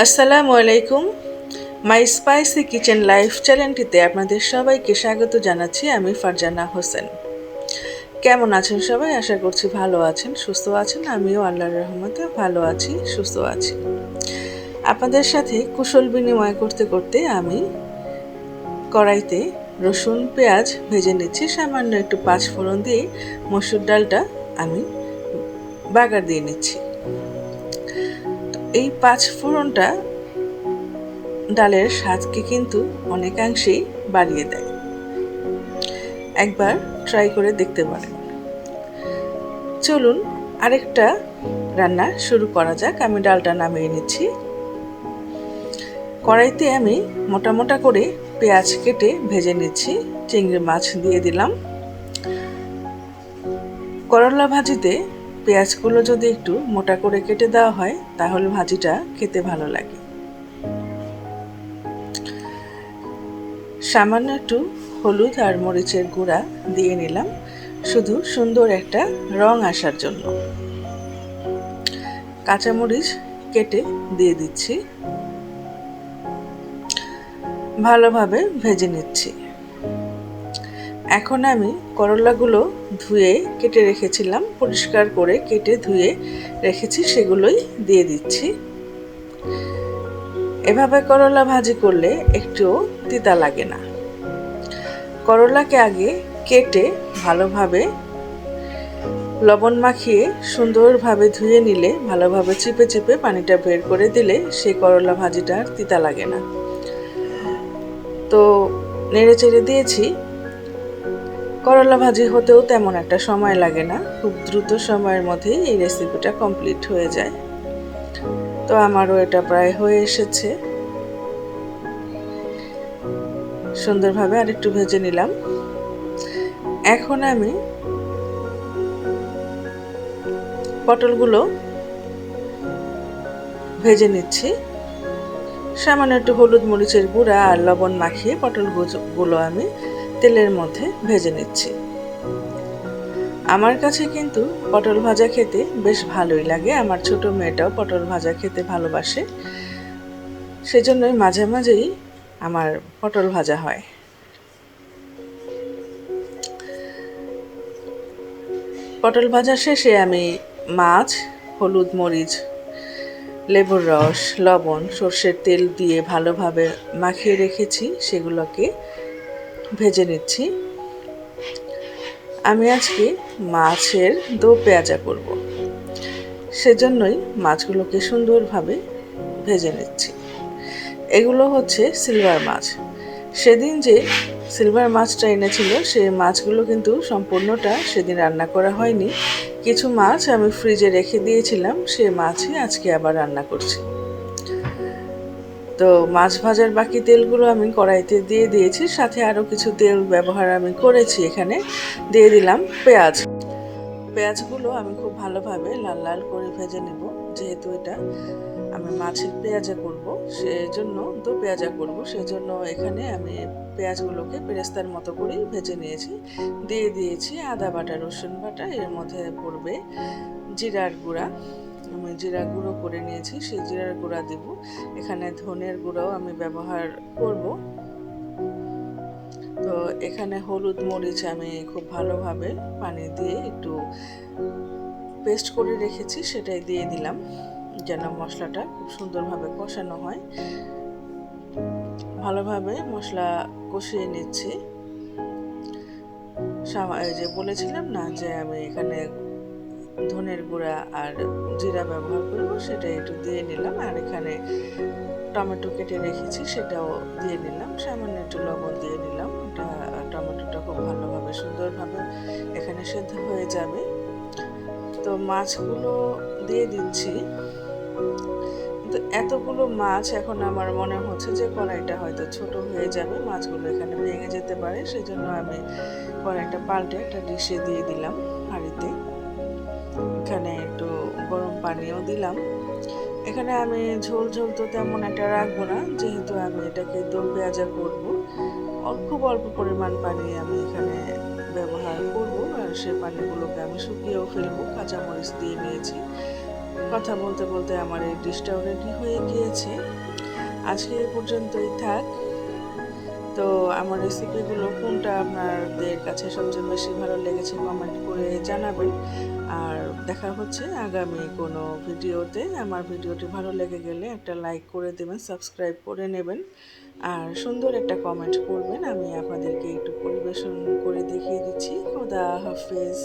আসসালামু আলাইকুম। মাই spicy kitchen life চ্যানেলটিতে আপনাদের সবাইকে স্বাগত জানাচ্ছি। আমি ফারজানা হোসেন। কেমন আছেন সবাই? আশা করছি ভালো আছেন, সুস্থ আছেন। আমিও আল্লাহর রহমতে ভালো আছি, সুস্থ আছি। আপনাদের সাথে কুশল বিনিময় করতে করতে আমি কড়াইতে রসুন পেঁয়াজ ভেজে নিচ্ছি। সামান্য একটু পাঁচফোড়ন দিয়ে মসুর ডালটা আমি বাগার দিয়ে নিচ্ছি। এই পাঁচফোড়নটা ডালের স্বাদকে কিন্তু অনেকাংশেই বাড়িয়ে দেয়। একবার ট্রাই করে দেখতে পারেন। চলুন আরেকটা রান্না শুরু করা যাক। আমি ডালটা নামিয়ে নিচ্ছি। কড়াইতে আমি মোটা মোটা করে পেঁয়াজ কেটে ভেজে নিচ্ছি। চিংড়ি মাছ দিয়ে দিলাম। করলা ভাজিতে পেঁয়াজগুলো যদি একটু মোটা করে কেটে দেওয়া হয় তাহলে ভাজিটা খেতে ভালো লাগে। সামান্য একটু হলুদ আর মরিচের গুঁড়া দিয়ে নিলাম, শুধু সুন্দর একটা রং আসার জন্য। কাঁচামরিচ কেটে দিয়ে দিচ্ছি, ভালোভাবে ভেজে নিচ্ছি। এখন আমি করলাগুলো ধুয়ে কেটে রেখেছিলাম, পরিষ্কার করে কেটে ধুয়ে রেখেছি, সেগুলোই দিয়ে দিচ্ছি। এভাবে করলা ভাজি করলে একটুও তিতা লাগে না। করলাকে আগে কেটে ভালোভাবে লবণ মাখিয়ে সুন্দরভাবে ধুয়ে নিলে, ভালোভাবে চিপে চিপে পানিটা বের করে দিলে সেই করলা ভাজিটা আর তিতা লাগে না। তো নেড়ে চেড়ে দিয়েছি। করলা ভাজি হতেও তেমন একটা সময় লাগে না, খুব দ্রুত সময়ের মধ্যেই এই রেসিপিটা কমপ্লিট হয়ে যায়। তো আমারও এটা প্রায় হয়ে এসেছে। সুন্দরভাবে আরেকটু ভেজে নিলাম। এখন আমি পটলগুলো ভেজে নিচ্ছি। সামান্য একটু হলুদ মরিচের গুঁড়া আর লবণ মাখিয়ে পটলগুলো আমি তেলের মধ্যে ভেজে নিচ্ছি। আমার কাছে কিন্তু পটল ভাজা খেতে বেশ ভালোই লাগে। আমার ছোট মেয়েটাও পটল ভাজা খেতে ভালোবাসে, সেজন্যই মাঝে মাঝেই আমার পটল ভাজা হয়। পটল ভাজা শেষে আমি মাছ, হলুদ মরিচ, লেবুর রস, লবণ, সর্ষের তেল দিয়ে ভালোভাবে মাখিয়ে রেখেছি, সেগুলোকে ভেজে নিচ্ছি। আমি আজকে মাছের দো পেঁয়াজা করব, সেজন্যই মাছগুলোকে সুন্দরভাবে ভেজে নিচ্ছি। এগুলো হচ্ছে সিলভার মাছ। সেদিন যে সিলভার মাছটা এনেছিল সেই মাছগুলো কিন্তু সম্পূর্ণটা সেদিন রান্না করা হয়নি। কিছু মাছ আমি ফ্রিজে রেখে দিয়েছিলাম, সেই মাছই আজকে আবার রান্না করছি। তো মাছ ভাজার বাকি তেলগুলো আমি কড়াইতে দিয়ে দিয়েছি, সাথে আরও কিছু তেল ব্যবহার আমি করেছি। এখানে দিয়ে দিলাম পেঁয়াজ। পেঁয়াজগুলো আমি খুব ভালোভাবে লাল লাল করে ভেজে নেব, যেহেতু এটা আমি মাছের পেঁয়াজা করব, সেজন্য তো পেঁয়াজা করব, সেজন্য এখানে আমি পেঁয়াজগুলোকে বেরেস্তার মতো করেই ভেজে নিয়েছি। দিয়ে দিয়েছি আদা বাটা, রসুন বাটা, এর মধ্যে পড়বে জিরার গুঁড়া। আমি জিরা গুঁড়ো করে নিয়েছি, সেই জিরার গুঁড়া দেব। এখানে ধনের গুঁড়াও আমি ব্যবহার করব। তো এখানে হলুদ মরিচ আমি খুব ভালোভাবে পানি দিয়ে একটু পেস্ট করে রেখেছি, সেটাই দিয়ে দিলাম, যেন মশলাটা খুব সুন্দরভাবে কষানো হয়। ভালোভাবে মশলা কষিয়ে নিচ্ছি। এই যে বলেছিলাম না যে আমি এখানে ধনের গুঁড়া আর জিরা ব্যবহার করব, সেটা একটু দিয়ে নিলাম। আর এখানে টমেটো কেটে রেখেছি, সেটাও দিয়ে নিলাম। সামান্য একটু লবণ দিয়ে নিলাম। টমেটোটা খুব ভালোভাবে সুন্দরভাবে এখানে সেদ্ধ হয়ে যাবে। তো মাছগুলো দিয়ে দিচ্ছি। তো এতগুলো মাছ এখন আমার মনে হচ্ছে যে কড়াইটা হয়তো ছোট হয়ে যাবে, মাছগুলো এখানে ভেঙে যেতে পারে, সেজন্য আমি কড়াইটা পাল্টে একটা ডিশে দিয়ে দিলাম, হাঁড়িতে। এখানে একটু গরম পানিও দিলাম। এখানে আমি ঝোল ঝোল তো তেমন একটা রাখবো না, যেহেতু আমি এটাকে দো পেঁয়াজা করবো। খুব অল্প পরিমাণ পানি আমি এখানে ব্যবহার করব, আর সে পানিগুলোকে আমি শুকিয়েও ফেলবো। কাঁচামরিচ দিয়ে নিয়েছি, কথা বলতে বলতে আমার এই ডিশটাও রেডি হয়ে গিয়েছে। আজকে এ পর্যন্তই থাক। তো আমার রেসিপিগুলো কোনটা আপনাদের কাছে সবচেয়ে বেশি ভালো লেগেছে কমেন্ট করে জানাবেন। আর দেখা হচ্ছে আগামী কোনো ভিডিওতে। আমার ভিডিওটি ভালো লেগে গেলে একটা লাইক করে দেবেন, সাবস্ক্রাইব করে নেবেন আর সুন্দর একটা কমেন্ট করবেন। আমি আপনাদেরকে একটু পরিবেশন করে দেখিয়ে দিচ্ছি। খোদা হাফেজ।